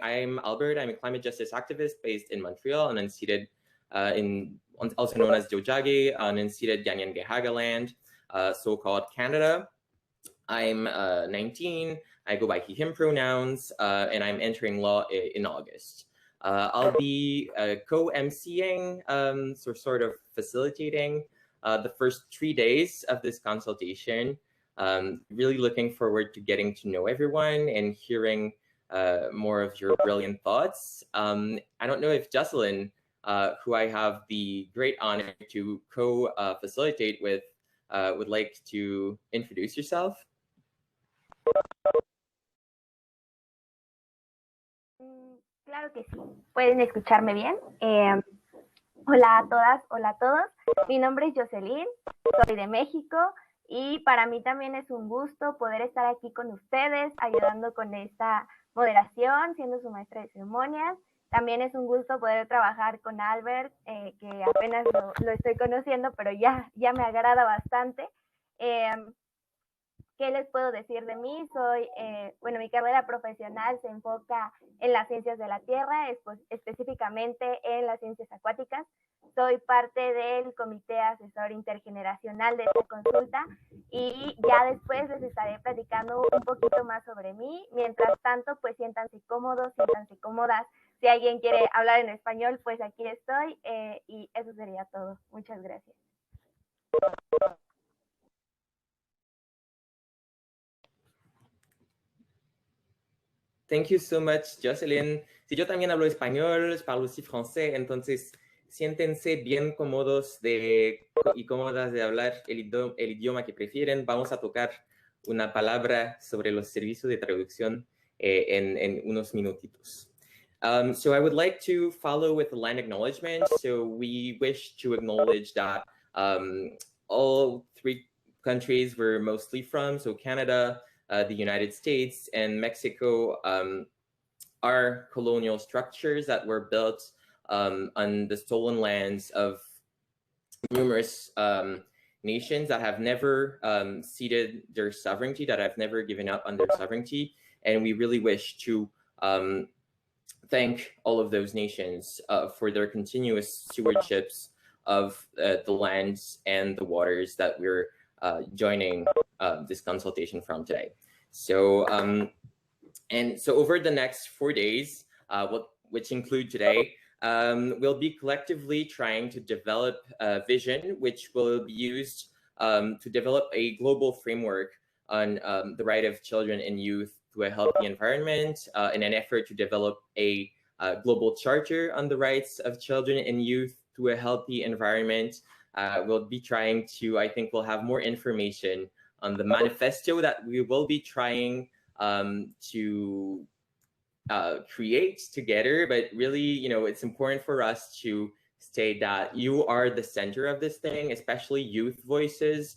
I'm Albert. I'm a climate justice activist based in Montreal and unceded also known as Jojage, unceded Ganyangehaga land, so-called Canada. I'm 19. I go by he, him pronouns, and I'm entering law in August. I'll be co-emceeing, so sort of facilitating the first 3 days of this consultation. Really looking forward to getting to know everyone and hearing more of your brilliant thoughts. I don't know if Jocelyn, who I have the great honor to co-facilitate with, would like to introduce yourself. Claro que sí. ¿Pueden escucharme bien? Hola a todas, hola a todos. Mi nombre es Jocelyn, soy de México y para mí también es un gusto poder estar aquí con ustedes, ayudando con esta moderación, siendo su maestra de ceremonias. También es un gusto poder trabajar con Albert, que apenas lo estoy conociendo, pero ya me agrada bastante. ¿Qué les puedo decir de mí? Bueno, mi carrera profesional se enfoca en las ciencias de la tierra, específicamente en las ciencias acuáticas. Soy parte del Comité Asesor Intergeneracional de esta consulta y ya después les estaré platicando un poquito más sobre mí. Mientras tanto, pues siéntanse cómodos, siéntanse cómodas. Si alguien quiere hablar en español, pues aquí estoy y eso sería todo. Muchas gracias. Thank you so much, Jocelyn. Si yo también hablo español, hablo aussi francés, entonces siéntense bien cómodos y cómodas de hablar el idioma que prefieren. Vamos a tocar una palabra sobre los servicios de traducción en unos minutitos. So I would like to follow with the land acknowledgement. So we wish to acknowledge that all 3 countries we're mostly from, so Canada, the United States, and Mexico, are colonial structures that were built on the stolen lands of numerous nations that have never ceded their sovereignty, that have never given up on their sovereignty. And we really wish to thank all of those nations for their continuous stewardships of the lands and the waters that we're joining this consultation from today. So, and so over the next 4 days, which include today, we'll be collectively trying to develop a vision which will be used to develop a global framework on the right of children and youth to a healthy environment in an effort to develop a global charter on the rights of children and youth to a healthy environment. We'll be trying to, I think we'll have more information on the manifesto that we will be trying to create together. But really, you know, it's important for us to state that you are the center of this thing, especially youth voices.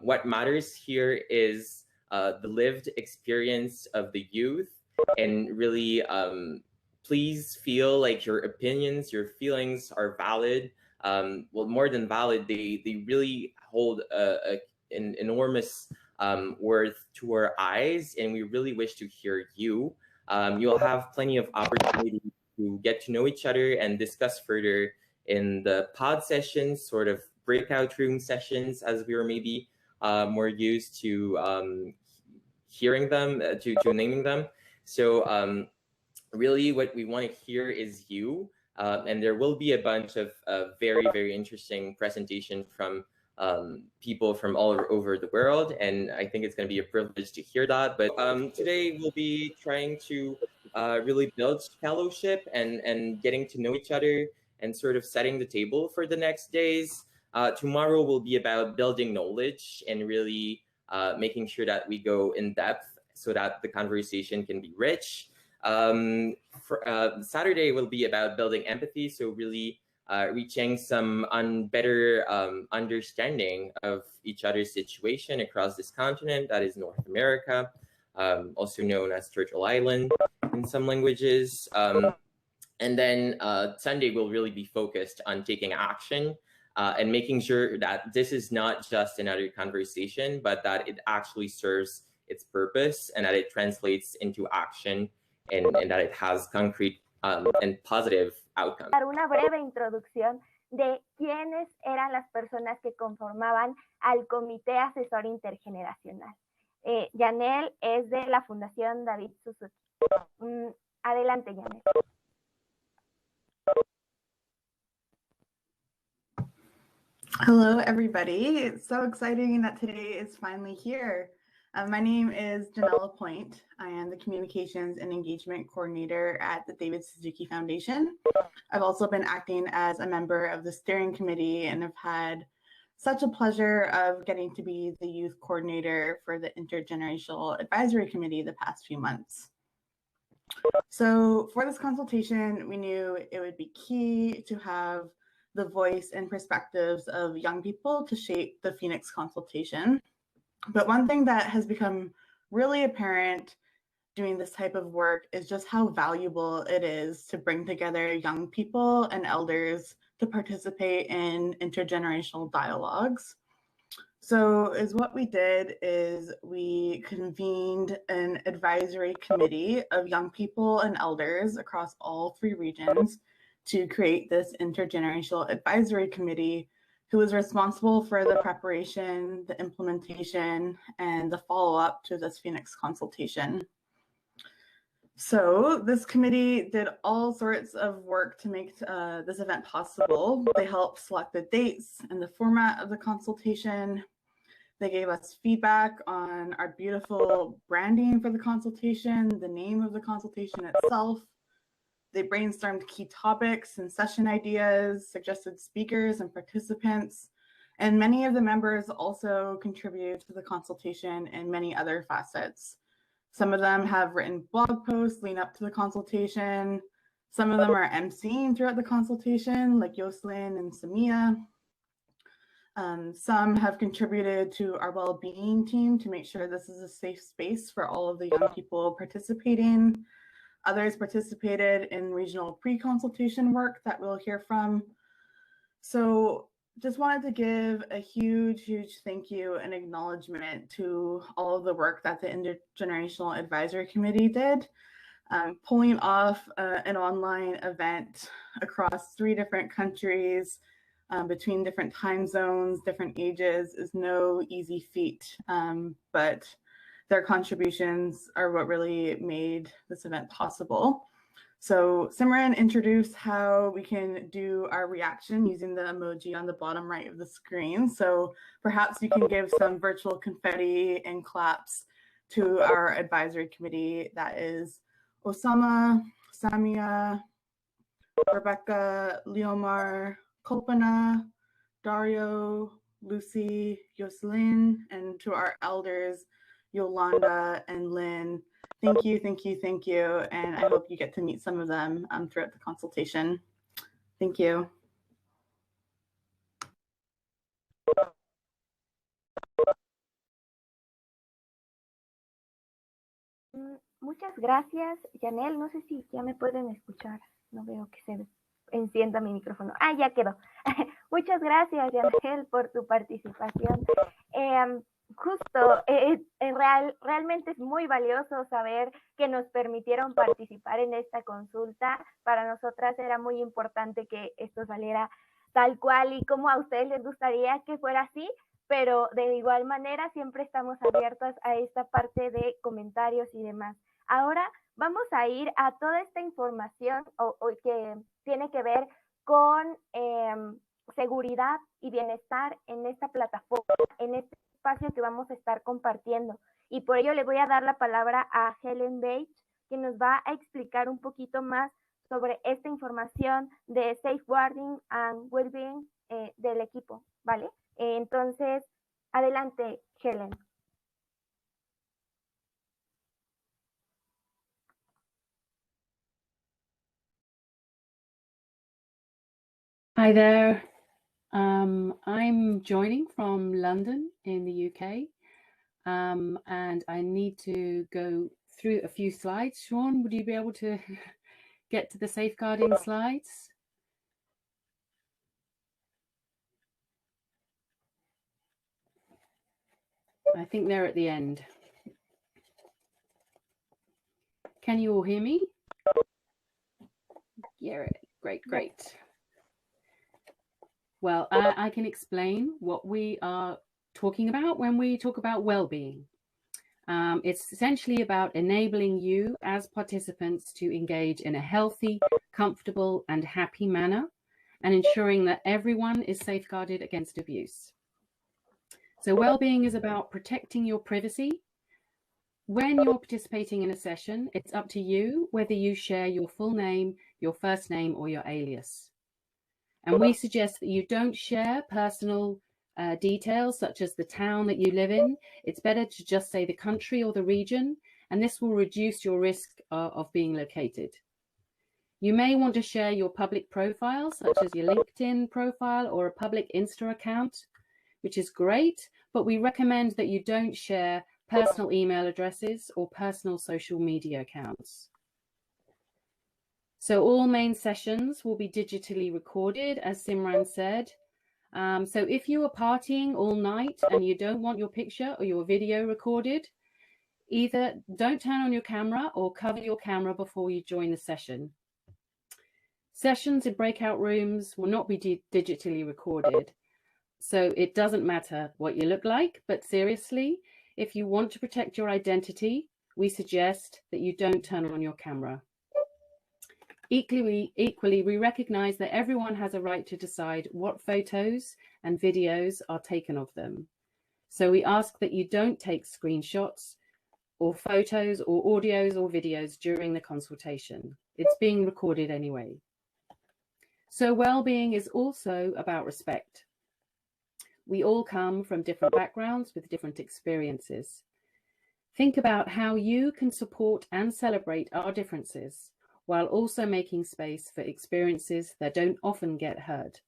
What matters here is the lived experience of the youth, and really please feel like your opinions, your feelings are valid. Well, more than valid, they really hold an enormous worth to our eyes, and we really wish to hear you. You'll have plenty of opportunity to get to know each other and discuss further in the pod sessions, sort of breakout room sessions, as we were maybe more used to hearing them, to naming them. So really what we want to hear is you. And there will be a bunch of very, very interesting presentations from people from all over the world. And I think it's going to be a privilege to hear that. But today we'll be trying to really build fellowship and getting to know each other and sort of setting the table for the next days. Tomorrow will be about building knowledge and really making sure that we go in depth so that the conversation can be rich. Saturday will be about building empathy, so really reaching some better understanding of each other's situation across this continent, that is North America, also known as Turtle Island in some languages. And then Sunday will really be focused on taking action and making sure that this is not just another conversation, but that it actually serves its purpose and that it translates into action and that it has concrete and positive outcomes. Una breve introducción de quiénes eran las personas que conformaban al Comité Asesor Intergeneracional. Yanel es de la Fundación David Suzuki. Adelante, Yanel. Hello, everybody. It's so exciting that today is finally here. My name is Janella Point. I am the Communications and Engagement Coordinator at the David Suzuki Foundation. I've also been acting as a member of the steering committee and have had such a pleasure of getting to be the youth coordinator for the Intergenerational Advisory Committee the past few months. So for this consultation, we knew it would be key to have the voice and perspectives of young people to shape the Phoenix consultation. But one thing that has become really apparent doing this type of work is just how valuable it is to bring together young people and elders to participate in intergenerational dialogues. So what we did is we convened an advisory committee of young people and elders across all 3 regions to create this intergenerational advisory committee, who was responsible for the preparation, the implementation, and the follow-up to this Phoenix consultation. So this committee did all sorts of work to make this event possible. They helped select the dates and the format of the consultation. They gave us feedback on our beautiful branding for the consultation, the name of the consultation itself. They brainstormed key topics and session ideas, suggested speakers and participants, and many of the members also contributed to the consultation in many other facets. Some of them have written blog posts leading up to the consultation. Some of them are emceeing throughout the consultation, like Yoselin and Samia. Some have contributed to our well-being team to make sure this is a safe space for all of the young people participating. Others participated in regional pre-consultation work that we'll hear from. So just wanted to give a huge, huge thank you and acknowledgement to all of the work that the Intergenerational Advisory Committee did. Pulling off an online event across 3 different countries, between different time zones, different ages, is no easy feat, but their contributions are what really made this event possible. So Simran introduced how we can do our reaction using the emoji on the bottom right of the screen. So perhaps you can give some virtual confetti and claps to our advisory committee. That is Osama, Samia, Rebecca, Leomar, Kopana, Dario, Lucy, Yoselin, and to our elders, Yolanda and Lynn. Thank you, thank you, thank you. And I hope you get to meet some of them throughout the consultation. Thank you. Muchas gracias, Yanel. No sé si ya me pueden escuchar. No veo que se encienda mi micrófono. Ah, ya quedó. Muchas gracias, Yanel, por tu participación. Realmente es muy valioso saber que nos permitieron participar en esta consulta. Para nosotras era muy importante que esto saliera tal cual y como a ustedes les gustaría que fuera así, pero de igual manera siempre estamos abiertas a esta parte de comentarios y demás. Ahora vamos a ir a toda esta información que tiene que ver con seguridad y bienestar en esta plataforma, en este espacio que vamos a estar compartiendo. Y por ello le voy a dar la palabra a Helen Bates, que nos va a explicar un poquito más sobre esta información de safeguarding and well-being del equipo, ¿vale? Entonces, adelante, Helen. Hi there. I'm joining from London in the UK, and I need to go through a few slides. Sean, would you be able to get to the safeguarding slides? I think they're at the end. Can you all hear me? Yeah, great. Well, I can explain what we are talking about when we talk about well-being. It's essentially about enabling you as participants to engage in a healthy, comfortable, and happy manner, and ensuring that everyone is safeguarded against abuse. So well-being is about protecting your privacy. When you're participating in a session, it's up to you whether you share your full name, your first name, or your alias. And we suggest that you don't share personal details such as the town that you live in. It's better to just say the country or the region, and this will reduce your risk of being located. You may want to share your public profile, such as your LinkedIn profile or a public Insta account, which is great, but we recommend that you don't share personal email addresses or personal social media accounts. So all main sessions will be digitally recorded, as Simran said. So if you are partying all night and you don't want your picture or your video recorded, either don't turn on your camera or cover your camera before you join the session. Sessions in breakout rooms will not be digitally recorded. So it doesn't matter what you look like, but seriously, if you want to protect your identity, we suggest that you don't turn on your camera. Equally, we recognize that everyone has a right to decide what photos and videos are taken of them. So we ask that you don't take screenshots or photos or audios or videos during the consultation. It's being recorded anyway. So well-being is also about respect. We all come from different backgrounds with different experiences. Think about how you can support and celebrate our differences, while also making space for experiences that don't often get heard.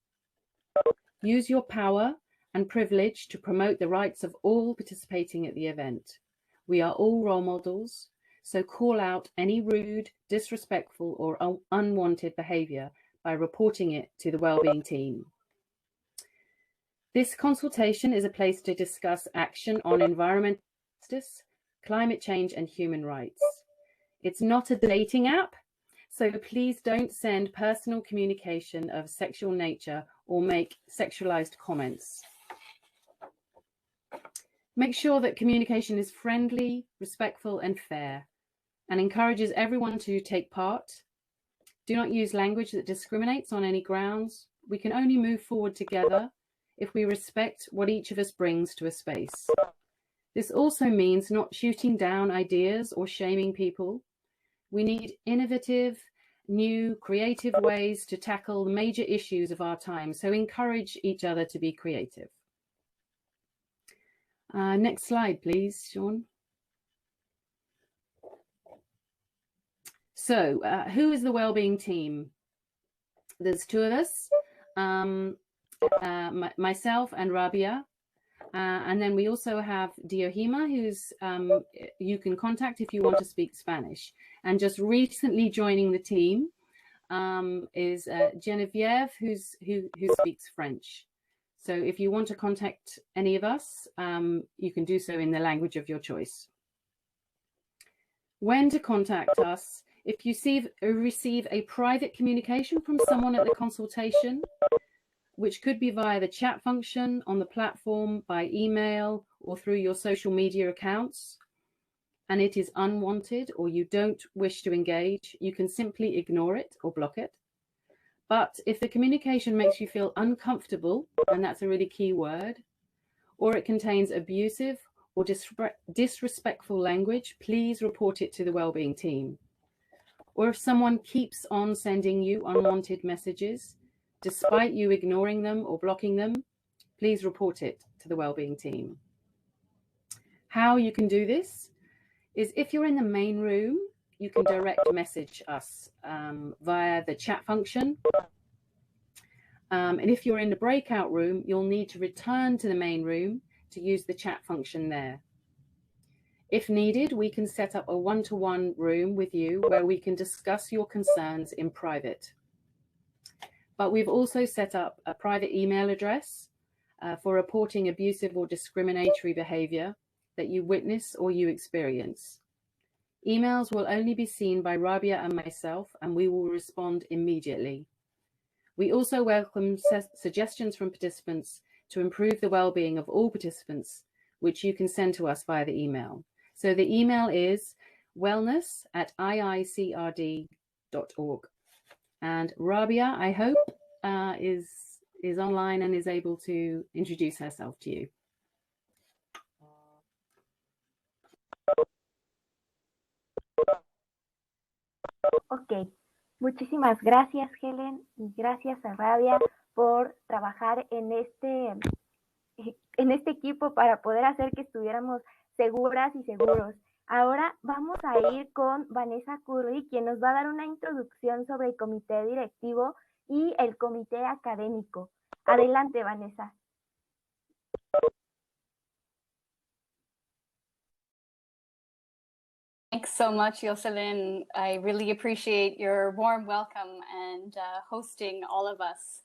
Use your power and privilege to promote the rights of all participating at the event. We are all role models, so call out any rude, disrespectful, or unwanted behavior by reporting it to the wellbeing team. This consultation is a place to discuss action on environmental justice, climate change, and human rights. It's not a dating app, so please don't send personal communication of sexual nature or make sexualized comments. Make sure that communication is friendly, respectful, and fair, and encourages everyone to take part. Do not use language that discriminates on any grounds. We can only move forward together if we respect what each of us brings to a space. This also means not shooting down ideas or shaming people. We need innovative, new, creative ways to tackle the major issues of our time, so encourage each other to be creative. Next slide, please, Sean. So who is the wellbeing team? There's two of us, myself and Rabia. And then we also have Diohima, who's you can contact if you want to speak Spanish. And just recently joining the team is Genevieve, who speaks French. So if you want to contact any of us, you can do so in the language of your choice. When to contact us: if you receive a private communication from someone at the consultation, which could be via the chat function on the platform, by email, or through your social media accounts, and it is unwanted or you don't wish to engage, you can simply ignore it or block it. But if the communication makes you feel uncomfortable, and that's a really key word, or it contains abusive or disrespectful language, please report it to the wellbeing team. Or if someone keeps on sending you unwanted messages, despite you ignoring them or blocking them, please report it to the wellbeing team. How you can do this is, if you're in the main room, you can direct message us via the chat function. And if you're in the breakout room, you'll need to return to the main room to use the chat function there. If needed, we can set up a one-to-one room with you where we can discuss your concerns in private. But we've also set up a private email address for reporting abusive or discriminatory behavior that you witness or you experience. Emails will only be seen by Rabia and myself, and we will respond immediately. We also welcome suggestions from participants to improve the well-being of all participants, which you can send to us via the email. So the email is wellness@iicrd.org. And Rabia, I hope, is online and is able to introduce herself to you. Ok, muchísimas gracias, Helen, y gracias a Rabia por trabajar en este equipo para poder hacer que estuviéramos seguras y seguros. Ahora vamos a ir con Vanessa Curry, quien nos va a dar una introducción sobre el comité directivo y el comité académico. Adelante, Vanessa. Thanks so much, Jocelyn. I really appreciate your warm welcome and hosting all of us.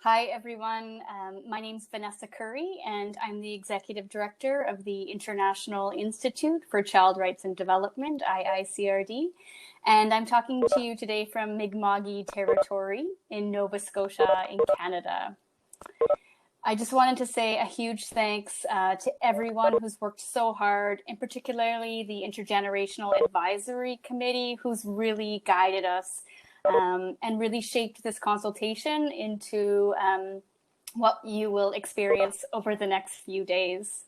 Hi, everyone. My name is Vanessa Curry, and I'm the Executive Director of the International Institute for Child Rights and Development, IICRD. And I'm talking to you today from Mi'kma'ki territory in Nova Scotia in Canada. I just wanted to say a huge thanks to everyone who's worked so hard, and particularly the Intergenerational Advisory Committee, who's really guided us and really shaped this consultation into what you will experience over the next few days.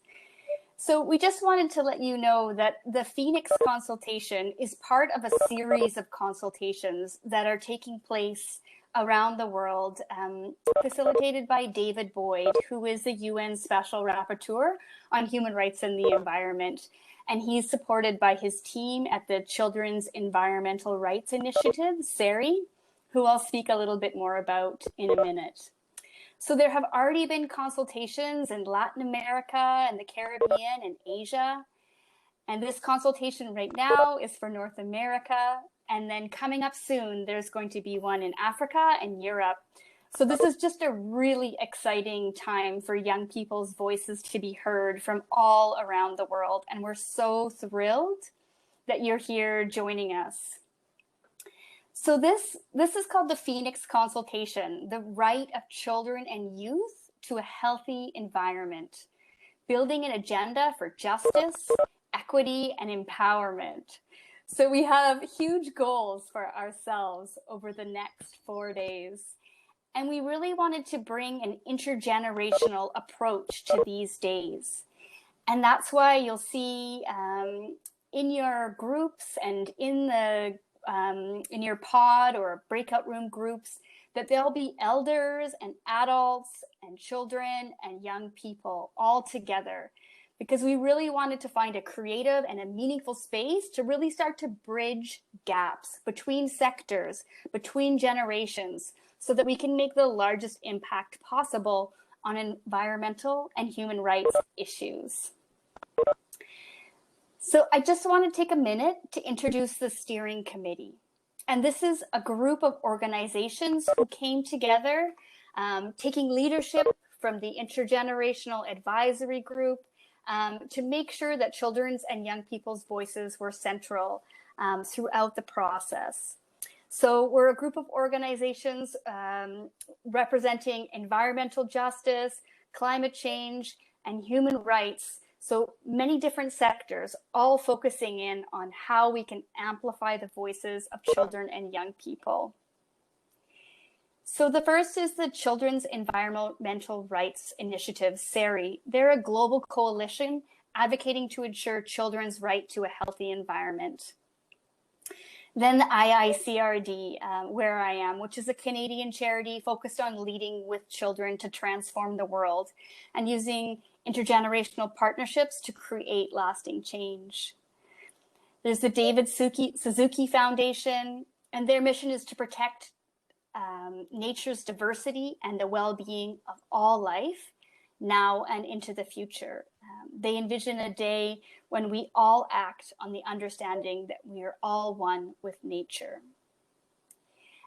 So we just wanted to let you know that the Phoenix consultation is part of a series of consultations that are taking place around the world, facilitated by David Boyd, who is the UN Special Rapporteur on Human Rights and the Environment. And he's supported by his team at the Children's Environmental Rights Initiative, CERI, who I'll speak a little bit more about in a minute. So there have already been consultations in Latin America and the Caribbean and Asia. And this consultation right now is for North America. And then coming up soon, there's going to be one in Africa and Europe. So this is just a really exciting time for young people's voices to be heard from all around the world. And we're so thrilled that you're here joining us. So this is called the Phoenix Consultation, the right of children and youth to a healthy environment, building an agenda for justice, equity, and empowerment. So we have huge goals for ourselves over the next 4 days. And we really wanted to bring an intergenerational approach to these days. And that's why you'll see in your groups and in your pod or breakout room groups that there'll be elders and adults and children and young people all together, because we really wanted to find a creative and a meaningful space to really start to bridge gaps between sectors, between generations, so that we can make the largest impact possible on environmental and human rights issues. So I just want to take a minute to introduce the steering committee. And this is a group of organizations who came together, taking leadership from the Intergenerational Advisory Group, to make sure that children's and young people's voices were central throughout the process. So we're a group of organizations representing environmental justice, climate change, and human rights. So many different sectors, all focusing in on how we can amplify the voices of children and young people. So the first is the Children's Environmental Rights Initiative, CERI. They're a global coalition advocating to ensure children's right to a healthy environment. Then the IICRD, where I am, which is a Canadian charity focused on leading with children to transform the world and using intergenerational partnerships to create lasting change. There's the David Suzuki Foundation, and their mission is to protect nature's diversity and the well-being of all life now and into the future. They envision a day when we all act on the understanding that we are all one with nature.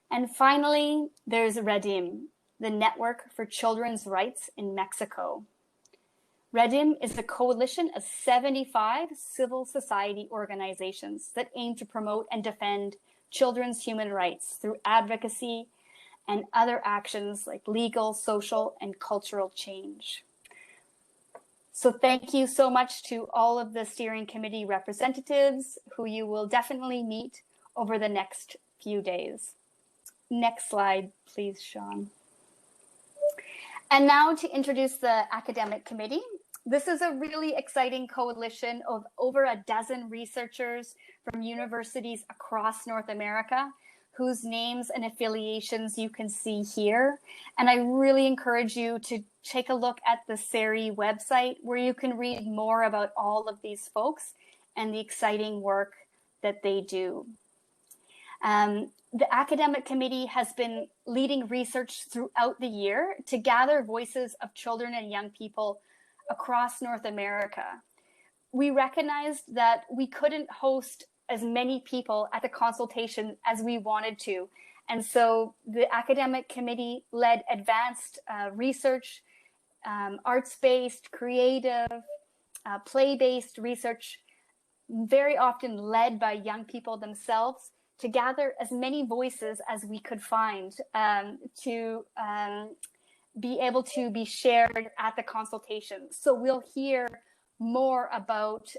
And finally, there's REDIM, the Network for Children's Rights in Mexico. REDIM is a coalition of 75 civil society organizations that aim to promote and defend children's human rights through advocacy and other actions like legal, social, and cultural change. So thank you so much to all of the steering committee representatives who you will definitely meet over the next few days. Next slide, please, Sean. And now to introduce the academic committee. This is a really exciting coalition of over a dozen researchers from universities across North America, whose names and affiliations you can see here. And I really encourage you to take a look at the CERI website, where you can read more about all of these folks and the exciting work that they do. The academic committee has been leading research throughout the year to gather voices of children and young people across North America. We recognized that we couldn't host as many people at the consultation as we wanted to. And so the academic committee led advanced research, arts-based, creative, play-based research, very often led by young people themselves, to gather as many voices as we could find to be able to be shared at the consultation. So we'll hear more about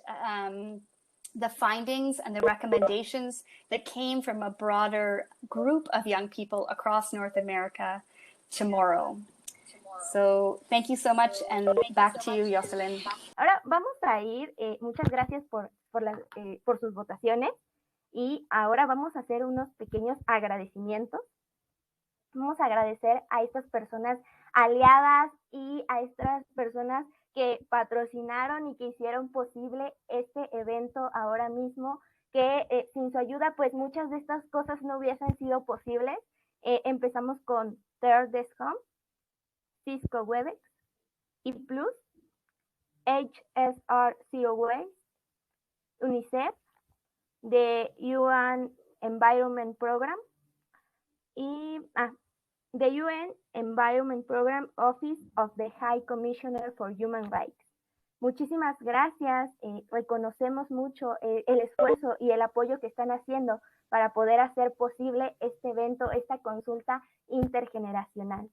the findings and the recommendations that came from a broader group of young people across North America tomorrow. So thank you so much, and back to you, Jocelyn. Ahora vamos a ir, muchas gracias por sus votaciones, y ahora vamos a hacer unos pequeños agradecimientos. Vamos a agradecer a estas personas aliadas y a estas personas que patrocinaron y que hicieron posible este evento ahora mismo, que sin su ayuda pues muchas de estas cosas no hubiesen sido posibles. Empezamos con Third Desk Home, Cisco Webex, E+, HSR UNICEF, the UN Environment Program y the UN Environment Program Office of the High Commissioner for Human Rights. Muchísimas gracias, reconocemos mucho el esfuerzo y el apoyo que están haciendo para poder hacer posible este evento, esta consulta intergeneracional.